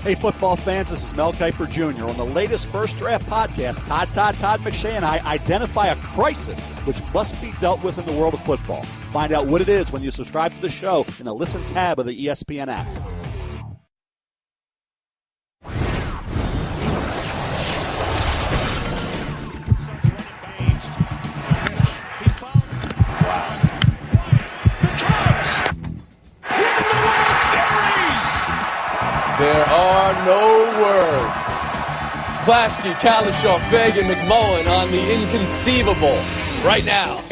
Hey, football fans, this is Mel Kiper Jr. On the latest First Draft podcast, Todd McShay and I identify a crisis which must be dealt with in the world of football. Find out what it is when you subscribe to the show in the Listen tab of the ESPN app. There are no words. Plaschke, Kalishaw, Fagan, McMullen on the inconceivable right now.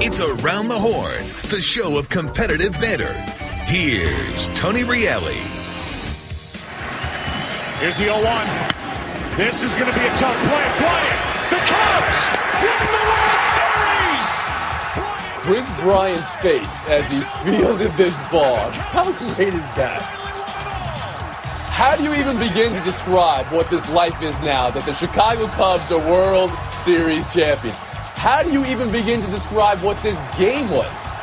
It's Around the Horn, the show of competitive banter. Here's Tony Reale. Here's the 0-1. This is going to be a tough play. Bryant, the Cubs win the World Series! Chris Bryant's face as he fielded this ball. How great is that? How do you even begin to describe what this life is now that the Chicago Cubs are World Series champions? How do you even begin to describe what this game was?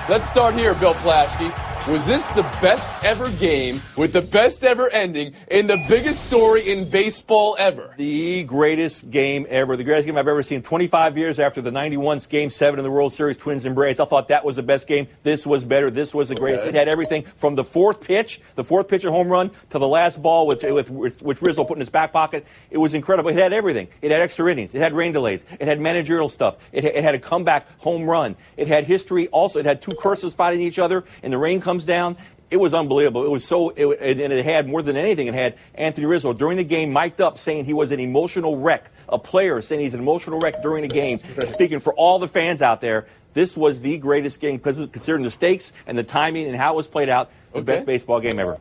Let's start here, Bill Plaschke. Was this the best ever game with the best ever ending in the biggest story in baseball ever? The greatest game ever. The greatest game I've ever seen. 25 years after the 91 Game 7 in the World Series, Twins and Braves. I thought that was the best game. This was better. This was the greatest. It had everything from the fourth pitch at home run, to the last ball which Rizzo put in his back pocket. It was incredible. It had everything. It had extra innings. It had rain delays. It had managerial stuff. It had a comeback home run. It had history. Also, it had two curses fighting each other, and the rain comes down. It was unbelievable. It was and it had more than anything. It had Anthony Rizzo during the game mic'd up saying he was an emotional wreck. A player saying he's an emotional wreck during the game. Speaking for all the fans out there, this was the greatest game considering the stakes and the timing and how it was played out. The best baseball game ever.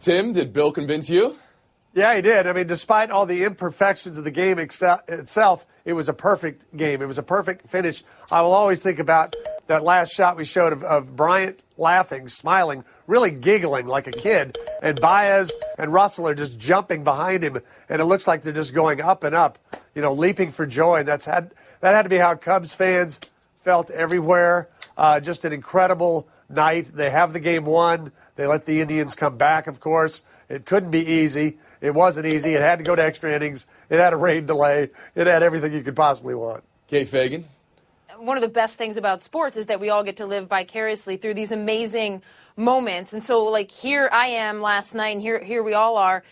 Tim, did Bill convince you? Yeah, he did. I mean, despite all the imperfections of the game itself, it was a perfect game. It was a perfect finish. I will always think about that last shot we showed of Bryant laughing, smiling, really giggling like a kid, and Baez and Russell are just jumping behind him, and it looks like they're just going up and up, leaping for joy. And that had to be how Cubs fans felt everywhere. Just an incredible night. They have the game won. They let the Indians come back, of course. It couldn't be easy. It wasn't easy. It had to go to extra innings. It had a rain delay. It had everything you could possibly want. Kate Fagan? One of the best things about sports is that we all get to live vicariously through these amazing moments. And so, here I am last night, and here we all are.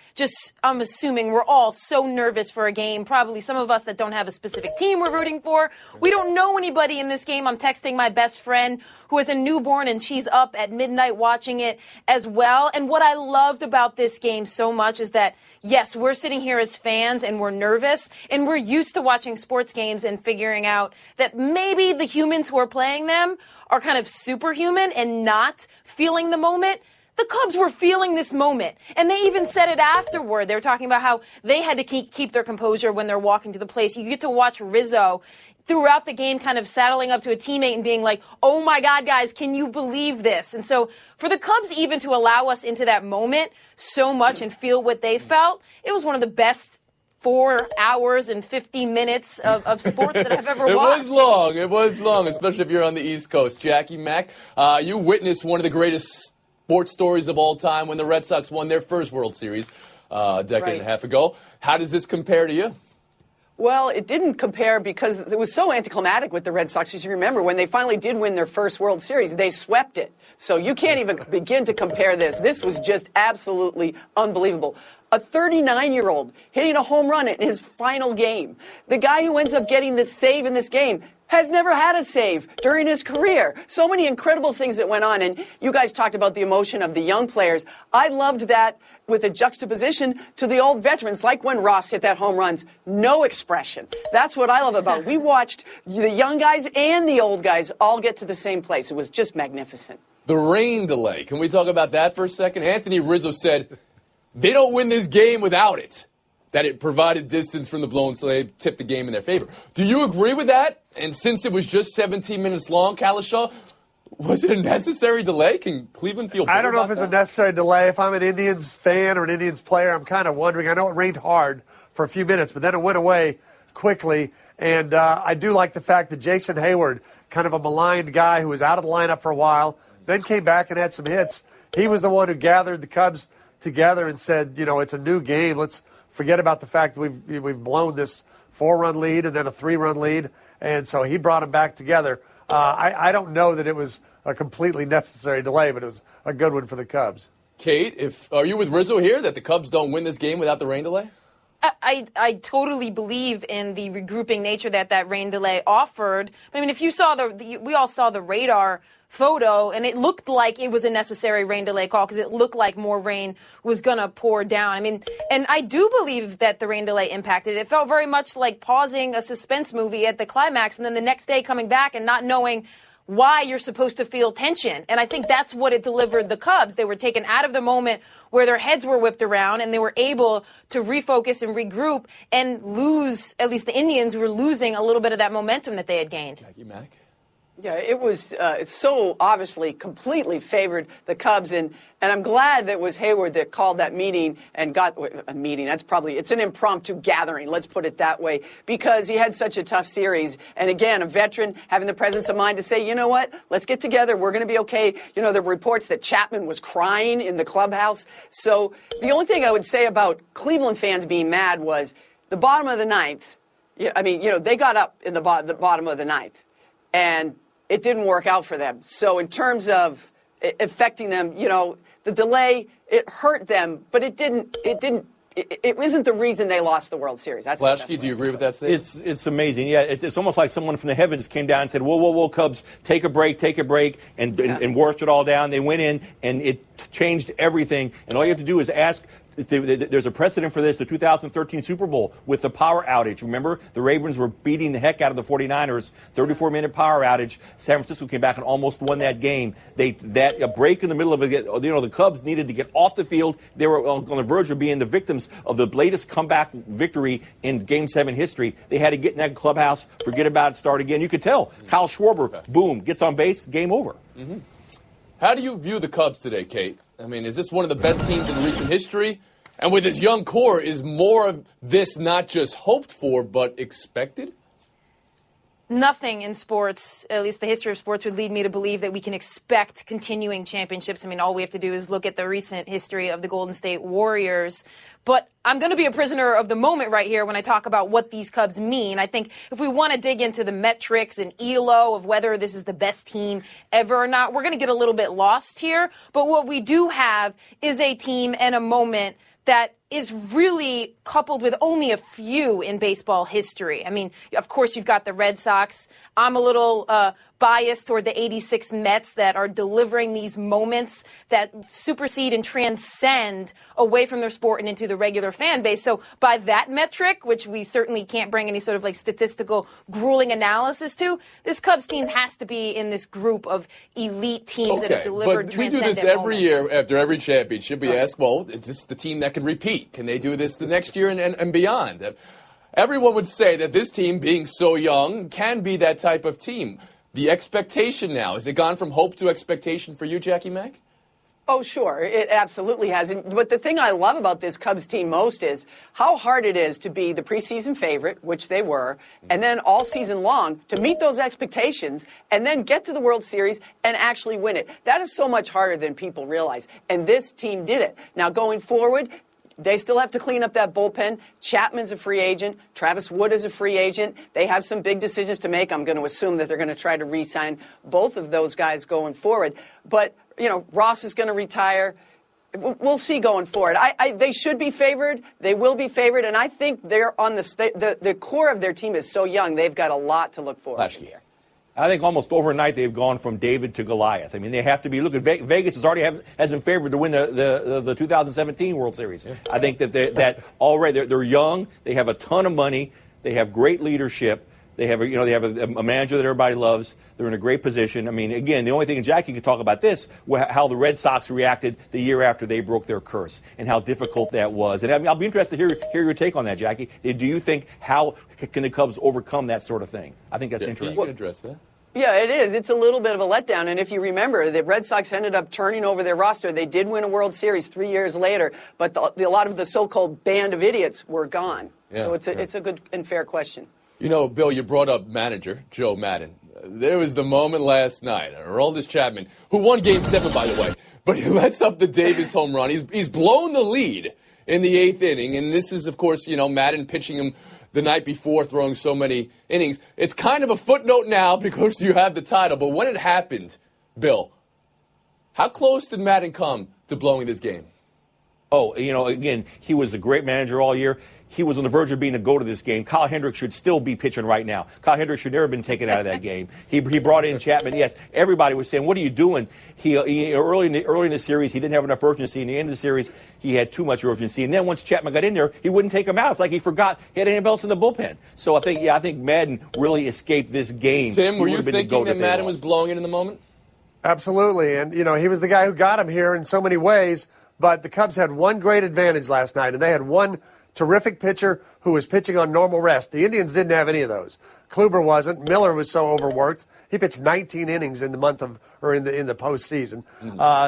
I'm assuming we're all so nervous for a game. Probably some of us that don't have a specific team we're rooting for. We don't know anybody in this game. I'm texting my best friend who has a newborn, and she's up at midnight watching it as well. And what I loved about this game so much is that, yes, we're sitting here as fans, and we're nervous, and we're used to watching sports games and figuring out that maybe the humans who are playing them are kind of superhuman and not feeling the moment. The Cubs were feeling this moment, and they even said it afterward. They were talking about how they had to keep their composure when they're walking to the place. You get to watch Rizzo throughout the game kind of saddling up to a teammate and being like, oh, my God, guys, can you believe this? And so for the Cubs even to allow us into that moment so much and feel what they felt, it was one of the best 4 hours and 50 minutes of sports that I've ever watched. It was long, especially if you're on the East Coast. Jackie Mack, you witnessed one of the greatest sports stories of all time when the Red Sox won their first World Series a decade and a half ago. How does this compare to you? Well, it didn't compare because it was so anticlimactic with the Red Sox. As you remember, when they finally did win their first World Series, they swept it. So you can't even begin to compare this. This was just absolutely unbelievable. A 39-year-old hitting a home run in his final game. The guy who ends up getting the save in this game has never had a save during his career. So many incredible things that went on. And you guys talked about the emotion of the young players. I loved that with a juxtaposition to the old veterans, like when Ross hit that home runs. No expression. That's what I love about it. We watched the young guys and the old guys all get to the same place. It was just magnificent. The rain delay. Can we talk about that for a second? Anthony Rizzo said they don't win this game without it. That it provided distance from the blown slave, tipped the game in their favor. Do you agree with that? And since it was just 17 minutes long, Kalishaw, was it a necessary delay? Can Cleveland feel better? I don't know if it's a necessary delay. If I'm an Indians fan or an Indians player, I'm kind of wondering. I know it rained hard for a few minutes, but then it went away quickly. And I do like the fact that Jason Hayward, kind of a maligned guy who was out of the lineup for a while, then came back and had some hits. He was the one who gathered the Cubs together and said, it's a new game. Let's forget about the fact that we've blown this 4-run lead and then a 3-run lead. And so he brought them back together. I don't know that it was a completely necessary delay, but it was a good one for the Cubs. Kate, are you with Rizzo here that the Cubs don't win this game without the rain delay? I totally believe in the regrouping nature that rain delay offered. I mean, if you saw we all saw the radar photo, and it looked like it was a necessary rain delay call because it looked like more rain was going to pour down. I mean, and I do believe that the rain delay impacted it. It felt very much like pausing a suspense movie at the climax and then the next day coming back and not knowing why you're supposed to feel tension. And I think that's what it delivered the Cubs. They were taken out of the moment where their heads were whipped around and they were able to refocus and regroup and lose, at least the Indians were losing a little bit of that momentum that they had gained. Jackie Mack? Yeah, it was so obviously completely favored the Cubs, and I'm glad that it was Hayward that called that meeting and got a meeting. It's an impromptu gathering, let's put it that way, because he had such a tough series. And again, a veteran having the presence of mind to say, you know what, let's get together, we're going to be okay. There were reports that Chapman was crying in the clubhouse. So the only thing I would say about Cleveland fans being mad was the bottom of the ninth. I mean, they got up in the bottom of the ninth, and it didn't work out for them. So in terms of affecting them, the delay, it hurt them, but it isn't the reason they lost the World Series. Flashkey, do you agree with that statement? It's amazing. Yeah, it's almost like someone from the heavens came down and said, whoa, Cubs, take a break, and washed it all down. They went in, and it changed everything. And all you have to do is ask. There's a precedent for this, the 2013 Super Bowl with the power outage. Remember, the Ravens were beating the heck out of the 49ers, 34-minute power outage. San Francisco came back and almost won that game. A break in the middle of it, the Cubs needed to get off the field. They were on the verge of being the victims of the latest comeback victory in Game 7 history. They had to get in that clubhouse, forget about it, start again. You could tell. Kyle Schwarber, boom, gets on base, game over. Mm-hmm. How do you view the Cubs today, Kate? I mean, is this one of the best teams in recent history? And with this young core, is more of this not just hoped for, but expected? Nothing in sports, at least the history of sports, would lead me to believe that we can expect continuing championships. I mean, all we have to do is look at the recent history of the Golden State Warriors. But I'm going to be a prisoner of the moment right here when I talk about what these Cubs mean. I think if we want to dig into the metrics and ELO of whether this is the best team ever or not, we're going to get a little bit lost here. But what we do have is a team and a moment that is really coupled with only a few in baseball history. I mean, of course, you've got the Red Sox. I'm a little biased toward the 86 Mets that are delivering these moments that supersede and transcend away from their sport and into the regular fan base. So by that metric, which we certainly can't bring any sort of like statistical grueling analysis to, this Cubs team has to be in this group of elite teams that have delivered but we do transcendent this every moments. year after every championship. We ask, well, is this the team that can repeat? Can they do this the next year and beyond? Everyone would say that this team, being so young, can be that type of team. The expectation now, has it gone from hope to expectation for you, Jackie Mack? Oh, sure. It absolutely has. But the thing I love about this Cubs team most is how hard it is to be the preseason favorite, which they were, and then all season long to meet those expectations and then get to the World Series and actually win it. That is so much harder than people realize. And this team did it. Now, going forward, they still have to clean up that bullpen. Chapman's a free agent. Travis Wood is a free agent. They have some big decisions to make. I'm going to assume that they're going to try to re-sign both of those guys going forward. But, Ross is going to retire. We'll see going forward. They should be favored. They will be favored. And I think they're on the core of their team is so young. They've got a lot to look forward to here. I think almost overnight they've gone from David to Goliath. I mean, they have to be. Look at Vegas has been favored to win the 2017 World Series. Yeah. I think that already they're young. They have a ton of money. They have great leadership. They have a manager that everybody loves. They're in a great position. I mean, again, the only thing, and Jackie could talk about this, how the Red Sox reacted the year after they broke their curse and how difficult that was. And I'll be interested to hear your take on that, Jackie. Do you think how can the Cubs overcome that sort of thing? I think that's interesting. You can address that. Yeah, it is. It's a little bit of a letdown. And if you remember, the Red Sox ended up turning over their roster. They did win a World Series 3 years later, but a lot of the so-called band of idiots were gone. Yeah, so it's a good and fair question. Bill, you brought up manager Joe Madden. There was the moment last night. Aroldis Chapman, who won Game 7, by the way, but he lets up the Davis home run. He's blown the lead in the 8th inning, and this is, of course, Madden pitching him the night before, throwing so many innings. It's kind of a footnote now because you have the title, but when it happened, Bill, how close did Madden come to blowing this game? Oh, again, he was a great manager all year. He was on the verge of being a go to this game. Kyle Hendricks should still be pitching right now. Kyle Hendricks should never have been taken out of that game. He brought in Chapman. Yes, everybody was saying, what are you doing? He early in the series, he didn't have enough urgency. In the end of the series, he had too much urgency. And then once Chapman got in there, he wouldn't take him out. It's like he forgot he had anybody else in the bullpen. So I think Madden really escaped this game. Tim, were you thinking that Madden was blowing it in the moment? Absolutely. And, he was the guy who got him here in so many ways. But the Cubs had one great advantage last night, and they had one terrific pitcher who was pitching on normal rest. The Indians didn't have any of those. Kluber wasn't. Miller was so overworked. He pitched 19 innings in the in the postseason.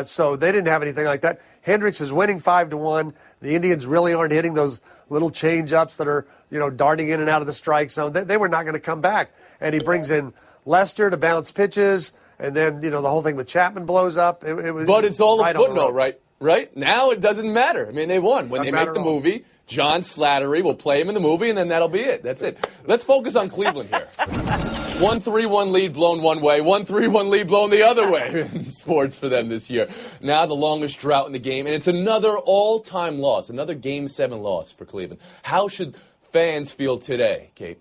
So they didn't have anything like that. Hendricks is winning 5-1. The Indians really aren't hitting those little change-ups that are, darting in and out of the strike zone. They were not going to come back. And he brings in Lester to bounce pitches, and then, the whole thing with Chapman blows up. But it's all a footnote, right? Right? Now it doesn't matter. I mean, they won. When they make the movie, John Slattery will play him in the movie, and then that'll be it. That's it. Let's focus on Cleveland here. 1-3-1 lead blown one way, 1-3-1 lead blown the other way in sports for them this year. Now the longest drought in the game, and it's another all-time loss, another Game 7 loss for Cleveland. How should fans feel today, Kate?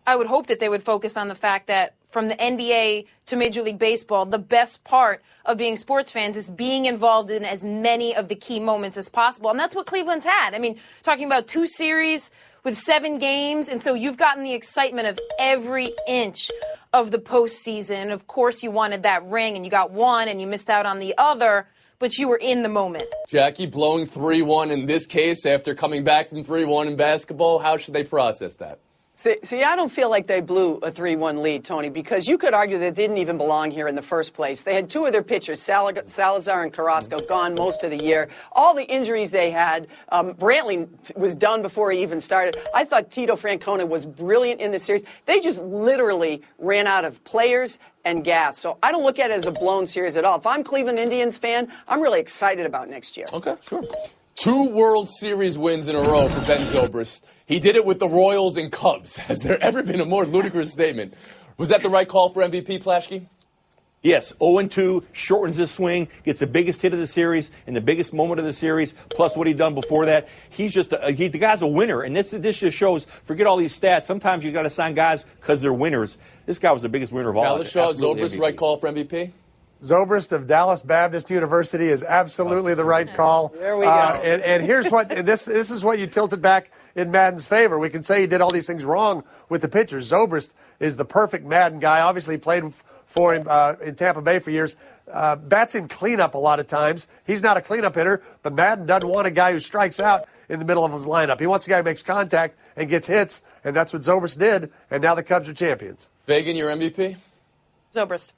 I would hope that they would focus on the fact that from the NBA to Major League Baseball, the best part of being sports fans is being involved in as many of the key moments as possible. And that's what Cleveland's had. I mean, talking about 2 series with 7 games. And so you've gotten the excitement of every inch of the postseason. And of course, you wanted that ring and you got one and you missed out on the other, but you were in the moment. Jackie, blowing 3-1 in this case after coming back from 3-1 in basketball, how should they process that? See, I don't feel like they blew a 3-1 lead, Tony, because you could argue they didn't even belong here in the first place. They had 2 of their pitchers, Salazar and Carrasco, gone most of the year. All the injuries they had, Brantley was done before he even started. I thought Tito Francona was brilliant in this series. They just literally ran out of players and gas. So I don't look at it as a blown series at all. If I'm a Cleveland Indians fan, I'm really excited about next year. Okay, sure. 2 World Series wins in a row for Ben Zobrist. He did it with the Royals and Cubs. Has there ever been a more ludicrous statement? Was that the right call for MVP, Plashke? Yes, 0-2, shortens his swing, gets the biggest hit of the series and the biggest moment of the series, plus what he'd done before that. He's just the guy's a winner, and this just shows, forget all these stats. Sometimes you got to sign guys because they're winners. This guy was the biggest winner of all. Kalishaw, Zobrist, right call for MVP? Zobrist of Dallas Baptist University is absolutely the right call. There we go. And here's what this is what you tilted back in Madden's favor. We can say he did all these things wrong with the pitchers. Zobrist is the perfect Madden guy. Obviously played for him in Tampa Bay for years. Bats in cleanup a lot of times. He's not a cleanup hitter, but Madden doesn't want a guy who strikes out in the middle of his lineup. He wants a guy who makes contact and gets hits, and that's what Zobrist did, and now the Cubs are champions. Fagan, your MVP? Zobrist.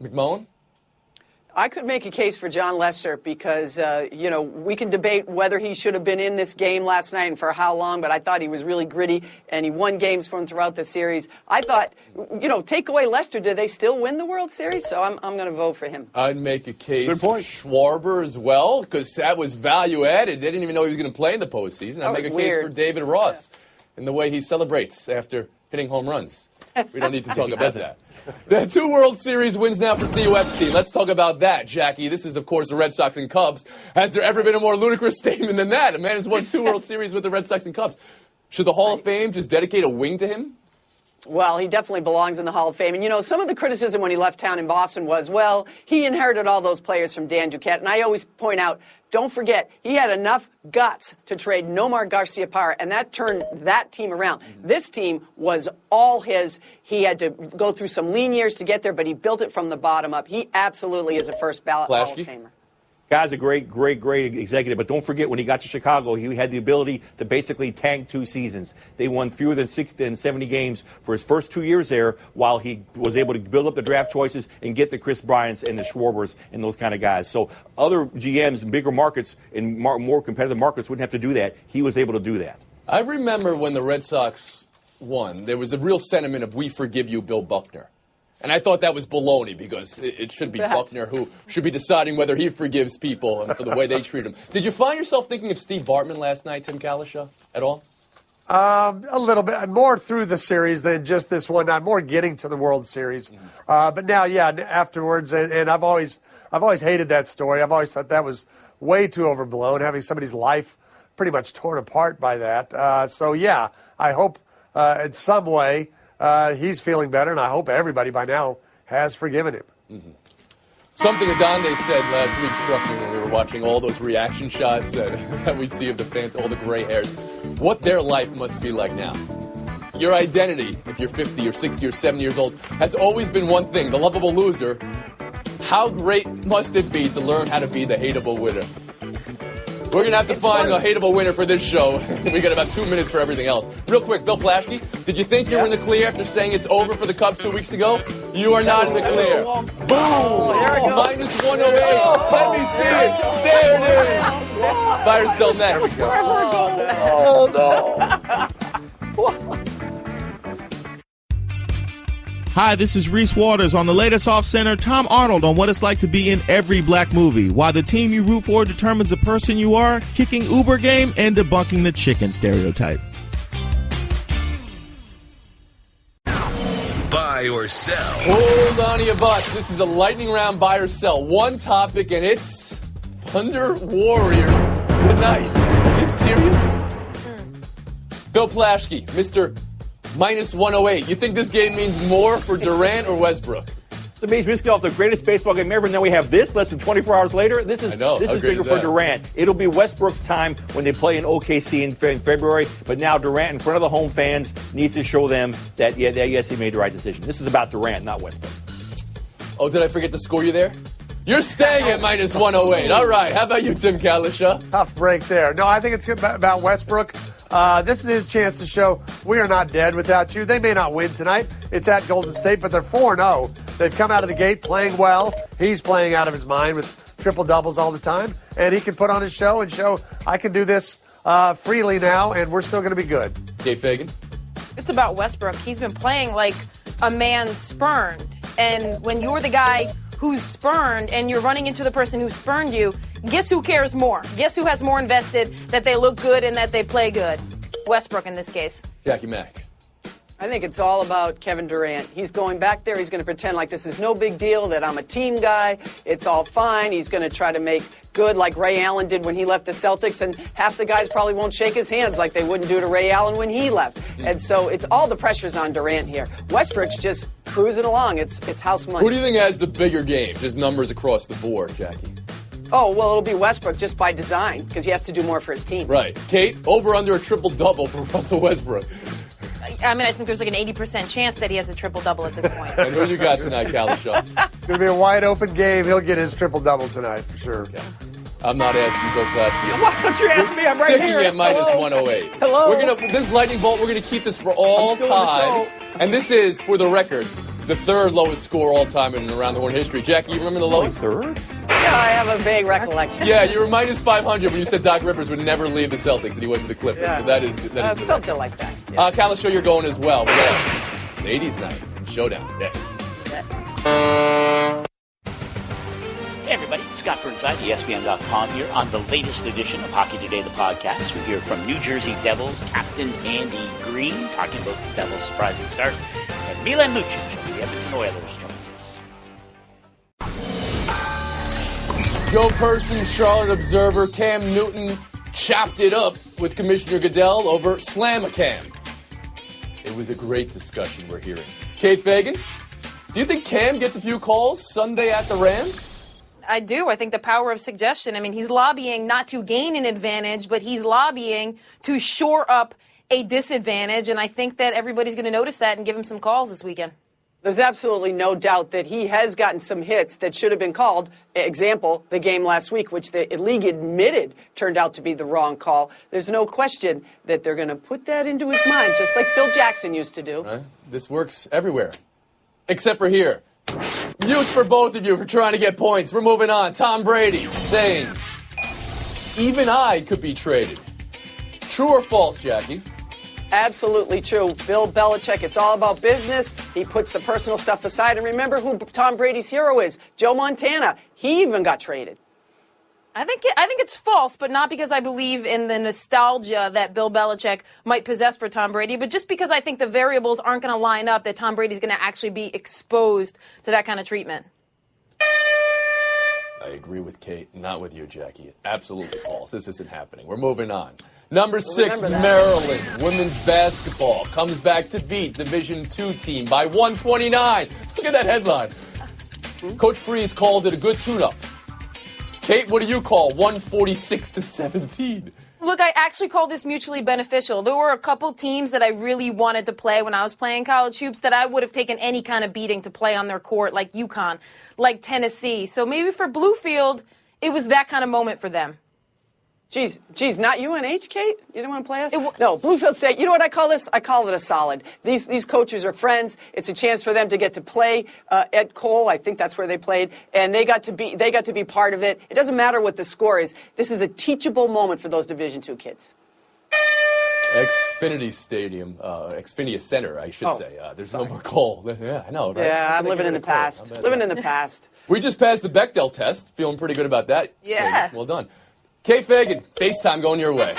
McMullen? I could make a case for John Lester because, we can debate whether he should have been in this game last night and for how long, but I thought he was really gritty, and he won games for him throughout the series. I thought, take away Lester, do they still win the World Series? So I'm going to vote for him. I'd make a case for Schwarber as well, because that was value added. They didn't even know he was going to play in the postseason. I'd make a case for David Ross in the way he celebrates after hitting home runs. We don't need to talk about that. The 2 World Series wins now for Theo Epstein. Let's talk about that, Jackie. This is, of course, the Red Sox and Cubs. Has there ever been a more ludicrous statement than that? A man has won 2 World Series with the Red Sox and Cubs. Should the Hall of Fame just dedicate a wing to him? Well, he definitely belongs in the Hall of Fame. And, some of the criticism when he left town in Boston was, well, he inherited all those players from Dan Duquette. And I always point out, don't forget, he had enough guts to trade Nomar Garciaparra, and that turned that team around. This team was all his. He had to go through some lean years to get there, but he built it from the bottom up. He absolutely is a first ballot Hall of Famer. Guy's a great executive, but don't forget when he got to Chicago, he had the ability to basically tank 2 seasons. They won fewer than 70 games for his first 2 years there, while he was able to build up the draft choices and get the Chris Bryants and the Schwarbers and those kind of guys. So other GMs in bigger markets, in more competitive markets, wouldn't have to do that. He was able to do that. I remember when the Red Sox won, there was a real sentiment of "We forgive you, Bill Buckner." And I thought that was baloney because it should be Buckner who should be deciding whether he forgives people and for the way they treat him. Did you find yourself thinking of Steve Bartman last night, Tim Kalisha, at all? A little bit more through the series than just this one night, more getting to the World Series. But now, yeah, afterwards, and I've always hated that story. I've always thought that was way too overblown, having somebody's life pretty much torn apart by that. So, yeah, I hope in some way he's feeling better, and I hope everybody by now has forgiven him. Mm-hmm. Something Adonde said last week struck me when we were watching all those reaction shots that we see of the fans, all the gray hairs, what their life must be like now. Your identity, if you're 50 or 60 or 70 years old, has always been one thing, the lovable loser. How great must it be to learn how to be the hateable winner? We're going to have to find a hateable winner for this show. We got about 2 minutes for everything else. Real quick, Bill Plaschke, did you think you were in the clear after saying it's over for the Cubs 2 weeks ago? You are not in the clear. Boom! Minus 108. Let me see it. There it is. Buy or sell next. Oh, no. Hi, this is Reese Waters on the latest Off Center, Tom Arnold on what it's like to be in every black movie. Why the team you root for determines the person you are, kicking Uber game, and debunking the chicken stereotype. Buy or sell. Hold on to your butts. This is a lightning round buy or sell. One topic, and it's Thunder Warriors tonight. Are you serious? Bill Plaschke, Mr. Minus 108. You think this game means more for Durant or Westbrook? The Mays Biscuit off the greatest baseball game ever, and then we have this less than 24 hours later. This is bigger for Durant. It'll be Westbrook's time when they play in OKC in February, but now Durant in front of the home fans needs to show them that, yes, he made the right decision. This is about Durant, not Westbrook. Oh, did I forget to score you there? You're staying at minus 108. All right. How about you, Tim Kalisha? Tough break there. No, I think it's about Westbrook. This is his chance to show we are not dead without you. They may not win tonight. It's at Golden State, but they're 4-0. They've come out of the gate playing well. He's playing out of his mind with triple-doubles all the time. And he can put on his show and show I can do this freely now, and we're still going to be good. Dave Fagan? It's about Westbrook. He's been playing like a man spurned. And when you're the guy who's spurned and you're running into the person who spurned you, guess who cares more? Guess who has more invested that they look good and that they play good? Westbrook in this case. Jackie Mack. I think it's all about Kevin Durant. He's going back there. He's going to pretend like this is no big deal, that I'm a team guy. It's all fine. He's going to try to make good like Ray Allen did when he left the Celtics, and half the guys probably won't shake his hands like they wouldn't do to Ray Allen when he left. And so it's all the pressure's on Durant here. Westbrook's just cruising along. It's house money. Who do you think has the bigger game? Just numbers across the board, Jackie. Oh, well, it'll be Westbrook just by design because he has to do more for his team. Right. Kate, over under a triple-double for Russell Westbrook. I mean, I think there's like an 80% chance that he has a triple-double at this point. And who you got tonight, Kalisha? It's going to be a wide-open game. He'll get his triple-double tonight for sure. Okay. I'm not asking Bill Plaschke. Why don't you ask me? I'm right here. Sticking at minus 108. Hello. This lightning bolt, we're going to keep this for all time. And this is, for the record, the third lowest score all time in Around the Horn history. Jackie, you remember the lowest? Third? Yeah, I have a vague recollection. Yeah, you were minus 500 when you said Doc Rivers would never leave the Celtics and he went to the Clippers. Yeah. So that is something like that. Yeah. Kalisha, you're going as well. We're going ladies' night showdown next. Hey everybody, Scott Burnside, ESPN.com here on the latest edition of Hockey Today, the podcast. We hear from New Jersey Devils Captain Andy Green, talking about the Devils' surprising start, and Milan Lucic of the Edmonton Oilers joins us. Joe Person, Charlotte Observer, Cam Newton chopped it up with Commissioner Goodell over Slam-A-Cam. It was a great discussion we're hearing. Kate Fagan, do you think Cam gets a few calls Sunday at the Rams? I do. I think the power of suggestion. I mean, he's lobbying not to gain an advantage, but he's lobbying to shore up a disadvantage. And I think that everybody's going to notice that and give him some calls this weekend. There's absolutely no doubt that he has gotten some hits that should have been called. Example, the game last week, which the league admitted turned out to be the wrong call. There's no question that they're going to put that into his mind, just like Phil Jackson used to do. Right. This works everywhere, except for here. Mutes for both of you for trying to get points. We're moving on. Tom Brady saying, even I could be traded. True or false, Jackie? Absolutely true. Bill Belichick, it's all about business. He puts the personal stuff aside. And remember who Tom Brady's hero is, Joe Montana. He even got traded. I think it's false, but not because I believe in the nostalgia that Bill Belichick might possess for Tom Brady, but just because I think the variables aren't going to line up that Tom Brady's going to actually be exposed to that kind of treatment. I agree with Kate, not with you, Jackie. Absolutely false. This isn't happening. We're moving on. Number 6, Maryland women's basketball comes back to beat Division II team by 129. Look at that headline. Coach Freeze called it a good tune-up. Kate, what do you call 146-17? Look, I actually call this mutually beneficial. There were a couple teams that I really wanted to play when I was playing college hoops that I would have taken any kind of beating to play on their court, like UConn, like Tennessee. So maybe for Bluefield, it was that kind of moment for them. Geez, not UNH, Kate? You didn't want to play us? No, Bluefield State. You know what I call this? I call it a solid. These coaches are friends. It's a chance for them to get to play at Cole. I think that's where they played, and they got to be part of it. It doesn't matter what the score is. This is a teachable moment for those Division II kids. Xfinity Stadium, Xfinity Center, I should say. There's no more Cole. Yeah, I know, right? Yeah, I'm living in the past. Living in the past. We just passed the Bechdel test. Feeling pretty good about that. Yeah. Ladies. Well done. Kate Fagan, FaceTime going your way.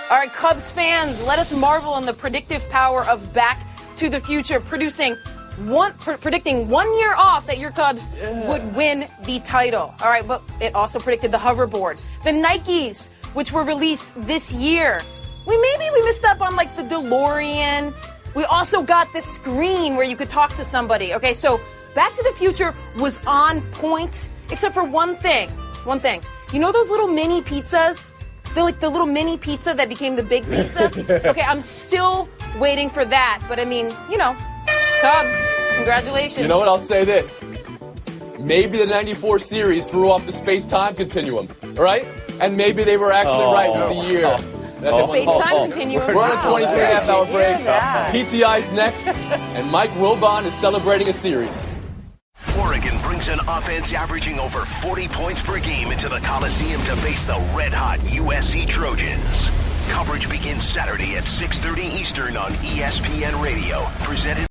All right, Cubs fans, let us marvel in the predictive power of Back to the Future, predicting 1 year off that your Cubs would win the title. All right, but it also predicted the hoverboard, the Nikes, which were released this year. We missed up on like the DeLorean. We also got the screen where you could talk to somebody. Okay, so Back to the Future was on point, except for one thing. You know those little mini pizzas? They're like the little mini pizza that became the big pizza? Okay, I'm still waiting for that. But I mean, Cubs, congratulations. You know what? I'll say this. Maybe the 94 series threw off the space-time continuum, right? And maybe they were actually right with the year. Space-time continuum. We're on a 23.5-hour break. PTI's next, and Mike Wilbon is celebrating a series. Oregon brings an offense averaging over 40 points per game into the Coliseum to face the red-hot USC Trojans. Coverage begins Saturday at 6:30 Eastern on ESPN Radio. Presented